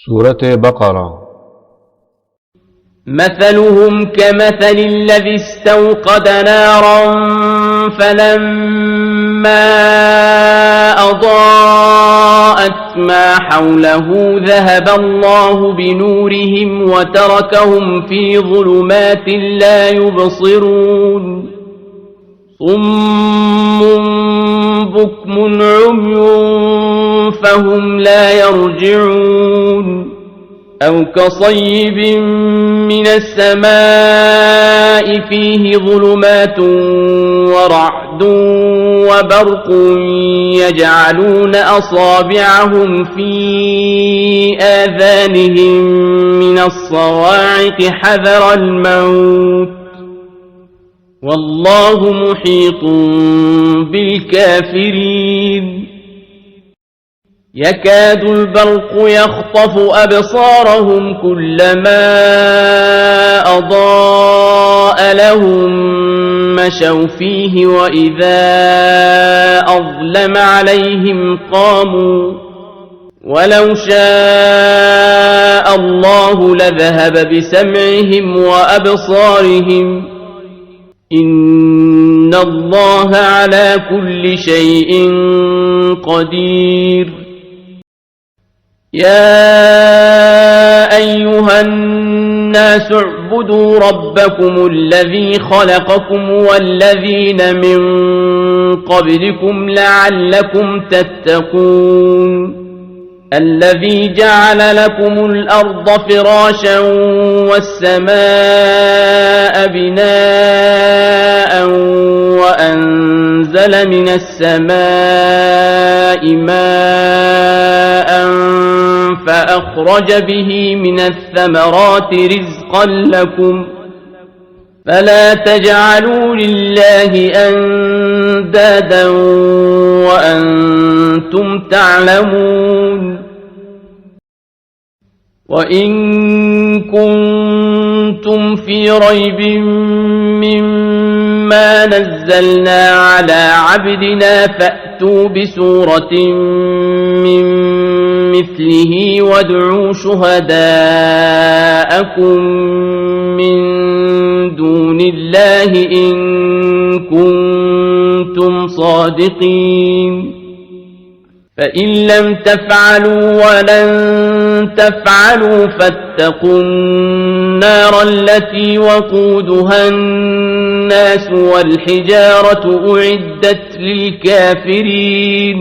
سورة بقرة. مثلهم كمثل الذي استوقد نارا فلما أضاءت ما حوله ذهب الله بنورهم وتركهم في ظلمات لا يبصرون صم بكم عمي فهم لا يرجعون أو كصيب من السماء فيه ظلمات ورعد وبرق يجعلون أصابعهم في آذانهم من الصواعق حذر الموت والله محيط بالكافرين يكاد البرق يخطف أبصارهم كلما أضاء لهم مشوا فيه وإذا أظلم عليهم قاموا ولو شاء الله لذهب بسمعهم وأبصارهم إن الله على كل شيء قدير يا أيها الناس اعبدوا ربكم الذي خلقكم والذين من قبلكم لعلكم تتقون الذي جعل لكم الأرض فراشا والسماء بناء وأنزل من السماء ماء فأخرج به من الثمرات رزقا لكم فلا تجعلوا لله أندادا وأنتم تعلمون وإن كنتم في ريب مما نزلنا على عبدنا فأتوا بسورة من مثله وادعوا شهداءكم من دون الله إن كنتم صادقين فإن لم تفعلوا ولن تفعلوا فاتقوا النار التي وقودها الناس والحجارة أعدت للكافرين